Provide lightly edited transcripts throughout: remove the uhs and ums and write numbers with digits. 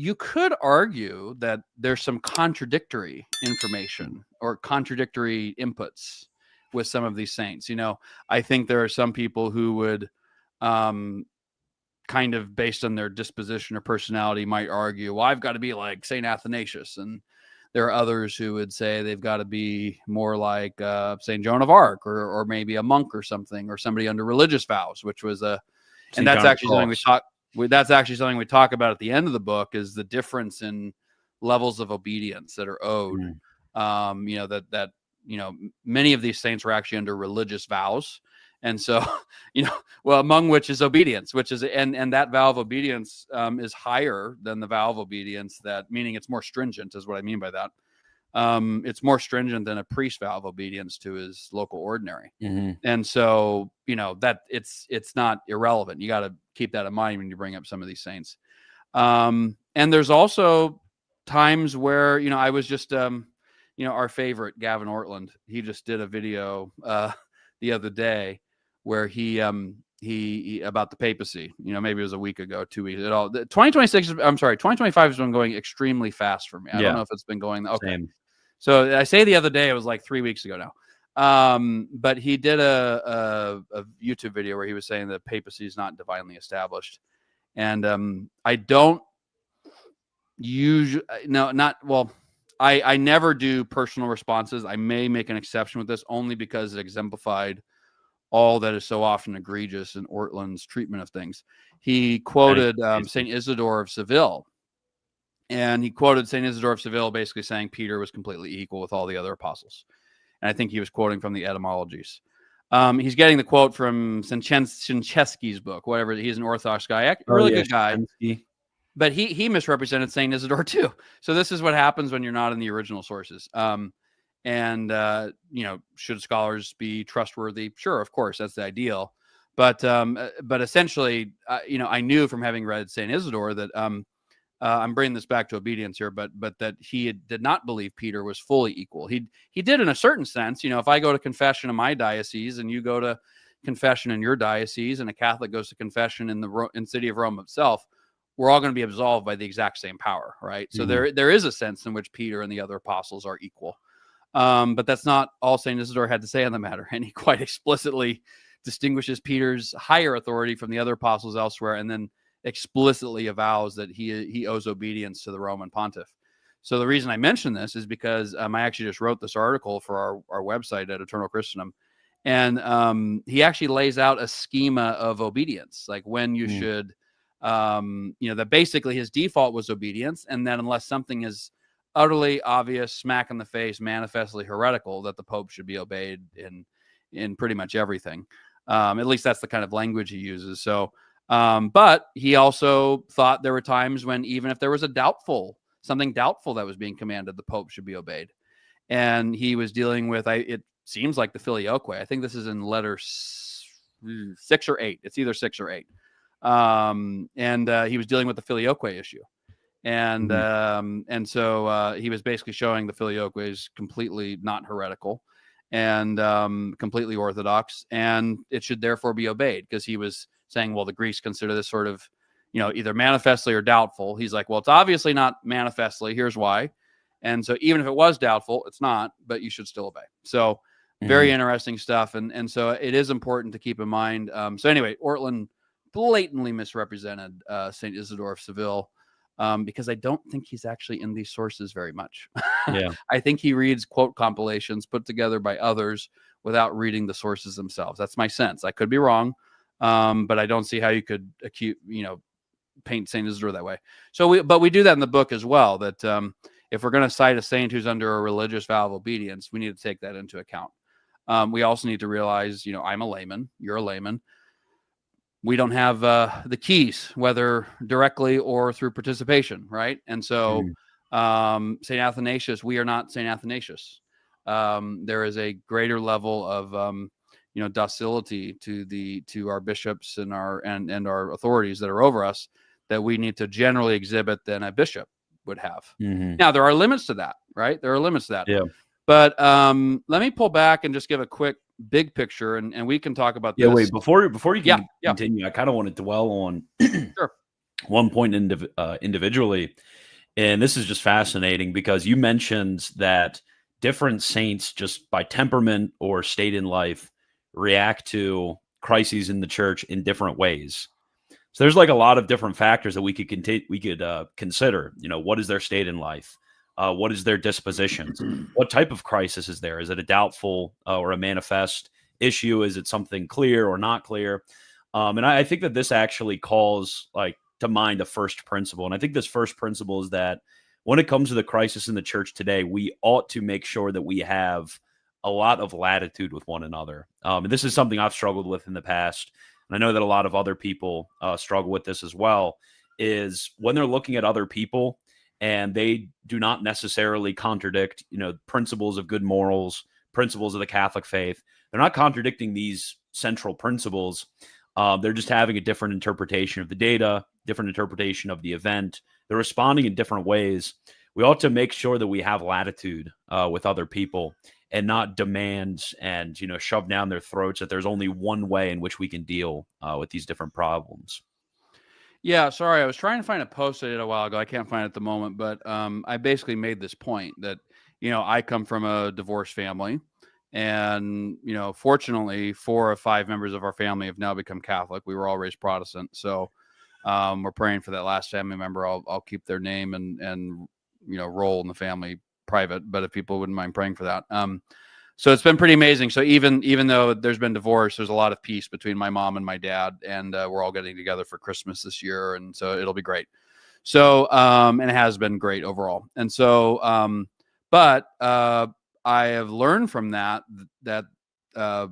you could argue that there's some contradictory information or contradictory inputs with some of these saints. You know, I think there are some people who would, kind of based on their disposition or personality, might argue, well, I've got to be like St. Athanasius. And there are others who would say they've got to be more like St. Joan of Arc, or maybe a monk or something, or somebody under religious vows, which was and that's actually something that's actually something we talk about at the end of the book, is the difference in levels of obedience that are owed. You know, that you know, many of these saints were actually under religious vows. And so, you know, well, among which is obedience, which is, and that vow of obedience is higher than the vow of obedience, that meaning it's more stringent is what I mean by that. It's more stringent than a priest vow of obedience to his local ordinary. And so, you know, that it's not irrelevant. You got to keep that in mind when you bring up some of these saints. And there's also times where, you know, I was just, you know, our favorite Gavin Ortland, he just did a video the other day where he about the papacy, you know, maybe it was a week ago, 2 weeks at all. 2025 has been going extremely fast for me. I don't know if it's been going. Okay. Same. So I say the other day, it was like 3 weeks ago now. But he did a YouTube video where he was saying that papacy is not divinely established. And I don't usually, I never do personal responses. I may make an exception with this only because it exemplified all that is so often egregious in Ortland's treatment of things. He quoted St. Isidore of Seville. And he quoted St. Isidore of Seville basically saying Peter was completely equal with all the other apostles. And I think he was quoting from the etymologies. He's getting the quote from Shincheski's book, whatever. He's an Orthodox guy, really good guy. But he misrepresented St. Isidore too. So this is what happens when you're not in the original sources. You know, should scholars be trustworthy? Sure, of course, that's the ideal. But essentially, you know, I knew from having read St. Isidore that I'm bringing this back to obedience here, but that he did not believe Peter was fully equal. He did in a certain sense. You know, if I go to confession in my diocese and you go to confession in your diocese, and a Catholic goes to confession in the city of Rome itself, we're all going to be absolved by the exact same power, right? So there is a sense in which Peter and the other apostles are equal. But that's not all St. Isidore had to say on the matter. And he quite explicitly distinguishes Peter's higher authority from the other apostles elsewhere, and then explicitly avows that he owes obedience to the Roman pontiff. So the reason I mention this is because I actually just wrote this article for our website at Eternal Christendom. And he actually lays out a schema of obedience, like when you should, you know, that basically his default was obedience. And then unless something is utterly obvious, smack in the face, manifestly heretical, that the Pope should be obeyed in pretty much everything. At least that's the kind of language he uses. So, but he also thought there were times when even if there was something doubtful that was being commanded, the Pope should be obeyed. And he was dealing with, it seems like the filioque. I think this is in letter 6 or 8. It's either 6 or 8. He was dealing with the filioque issue. And so he was basically showing the filioque is completely not heretical and completely orthodox, and it should therefore be obeyed, because he was saying, well, the Greeks consider this sort of, you know, either manifestly or doubtful. He's like, well, it's obviously not manifestly. Here's why. And so even if it was doubtful, it's not, but you should still obey. So very interesting stuff. And so it is important to keep in mind. So anyway, Ortland blatantly misrepresented St. Isidore of Seville, because I don't think he's actually in these sources very much. Yeah. I think he reads quote compilations put together by others without reading the sources themselves. That's my sense. I could be wrong, but I don't see how you could paint St. Isidore that way. So we do that in the book as well, that if we're going to cite a saint who's under a religious vow of obedience, we need to take that into account. We also need to realize, you know, I'm a layman, you're a layman. We don't have the keys, whether directly or through participation, right? And so St. Athanasius, we are not St. Athanasius. There is a greater level of docility to our bishops and our authorities that are over us that we need to generally exhibit than a bishop would have. Now, there are limits to that, right? There are limits to that. Yeah. But let me pull back and just give a quick big picture, and we can talk about this. Yeah, wait, before you continue, I kind of want to dwell on sure. one point individually. And this is just fascinating because you mentioned that different saints, just by temperament or state in life, react to crises in the church in different ways. So there's like a lot of different factors that we could consider. You know, what is their state in life? What is their dispositions? What type of crisis is there? Is it a doubtful or a manifest issue? Is it something clear or not clear? And I think that this actually calls like to mind a first principle. And I think this first principle is that when it comes to the crisis in the church today, we ought to make sure that we have a lot of latitude with one another. And this is something I've struggled with in the past. And I know that a lot of other people struggle with this as well, is when they're looking at other people and they do not necessarily contradict, you know, principles of good morals, principles of the Catholic faith. They're not contradicting these central principles. They're just having a different interpretation of the data, different interpretation of the event. They're responding in different ways. We ought to make sure that we have latitude with other people and not demand and, you know, shove down their throats that there's only one way in which we can deal with these different problems. Yeah, sorry, I was trying to find a post I did a while ago. I can't find it at the moment, but I basically made this point that, you know, I come from a divorced family, and, you know, fortunately, 4 of 5 members of our family have now become Catholic. We were all raised Protestant, so we're praying for that last family member. I'll keep their name and you know, role in the family private, but if people wouldn't mind praying for that. So it's been pretty amazing. So even though there's been divorce, there's a lot of peace between my mom and my dad, and we're all getting together for Christmas this year, and so it'll be great. So and it has been great overall. And so but I have learned from that uh,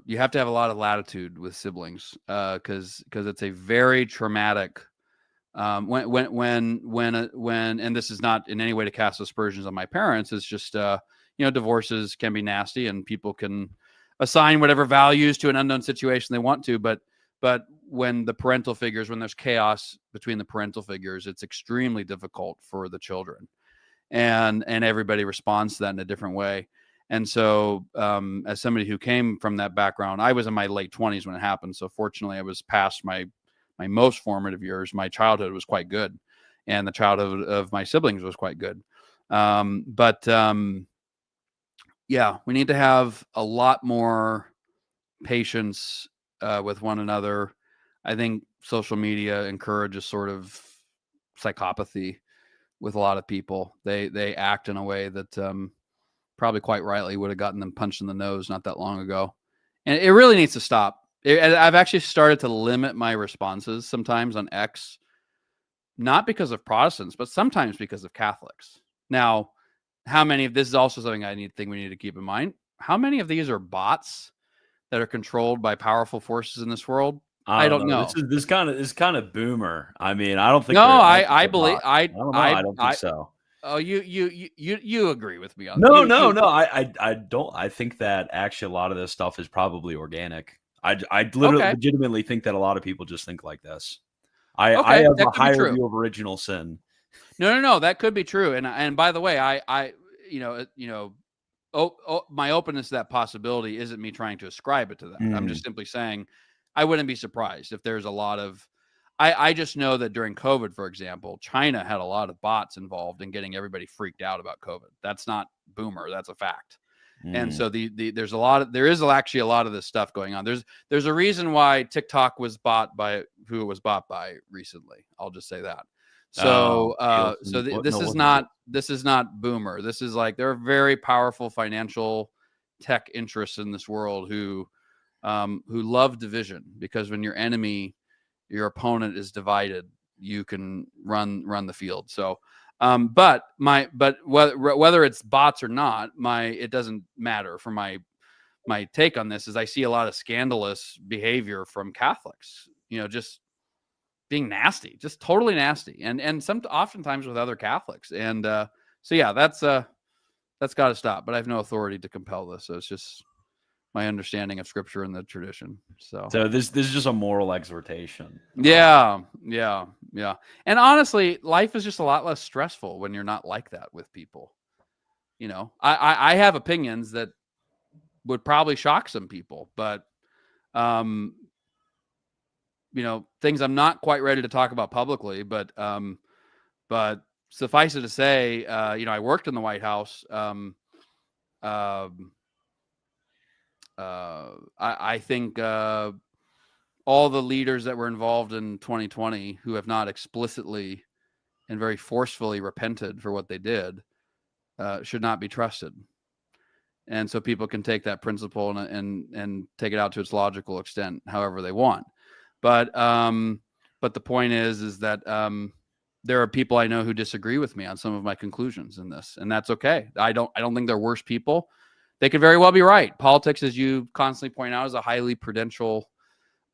you have to have a lot of latitude with siblings, because it's a very traumatic when and this is not in any way to cast aspersions on my parents. It's just you know, divorces can be nasty, and people can assign whatever values to an unknown situation they want to, but when the parental figures, when there's chaos between the parental figures, it's extremely difficult for the children, and everybody responds to that in a different way. And so as somebody who came from that background, I was in my late 20s when it happened, so fortunately I was past my most formative years. My childhood was quite good, and the childhood of my siblings was quite good. But yeah, we need to have a lot more patience with one another. I think social media encourages sort of psychopathy with a lot of people. They act in a way that probably quite rightly would have gotten them punched in the nose not that long ago, and it really needs to stop. I've actually started to limit my responses sometimes on X, not because of Protestants, but sometimes because of Catholics. Now, how many of this is also something we need to keep in mind. How many of these are bots that are controlled by powerful forces in this world? I I don't don't know. know. This kind of boomer. I mean, I don't think No, they're believe bots. I don't know. I don't think I so. oh, you agree with me on No, no, you no. I don't. I think that actually a lot of this stuff is probably organic. I literally okay. legitimately think that a lot of people just think like this. I Okay, have that a could be higher true. view of original sin. No, that could be true. And by the way, I you know, my openness to that possibility isn't me trying to ascribe it to that. I'm just Mm, simply saying I wouldn't be surprised if there's a lot of. I just know that during COVID, for example, China had a lot of bots involved in getting everybody freaked out about COVID. That's not boomer. That's a fact. And mm. so there is actually a lot of this stuff going on. There's a reason why TikTok was bought by who it was bought by recently. I'll just say that. So No, it wasn't good. this is not boomer. This is like there are very powerful financial tech interests in this world who love division, because when your opponent is divided, you can run the field. So but whether it's bots or not, it doesn't matter for my take on this. Is I see a lot of scandalous behavior from Catholics, you know, just being nasty, just totally nasty, and some oftentimes with other Catholics. And so yeah, that's got to stop. But I have no authority to compel this, so it's just my understanding of Scripture and the tradition. So So this is just a moral exhortation. yeah. And honestly, life is just a lot less stressful when you're not like that with people. You know, I have opinions that would probably shock some people, but um, things I'm not quite ready to talk about publicly, but suffice it to say, I worked in the White House. I think all the leaders that were involved in 2020 who have not explicitly and very forcefully repented for what they did should not be trusted. And so people can take that principle and take it out to its logical extent, however they want. But the point is that there are people I know who disagree with me on some of my conclusions in this, and that's okay. I don't think they're worse people. They could very well be right. Politics, as you constantly point out, is a highly prudential,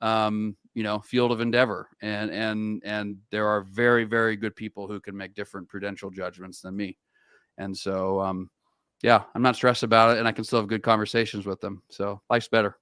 field of endeavor, and there are very, very good people who can make different prudential judgments than me. And so, I'm not stressed about it, and I can still have good conversations with them. So life's better.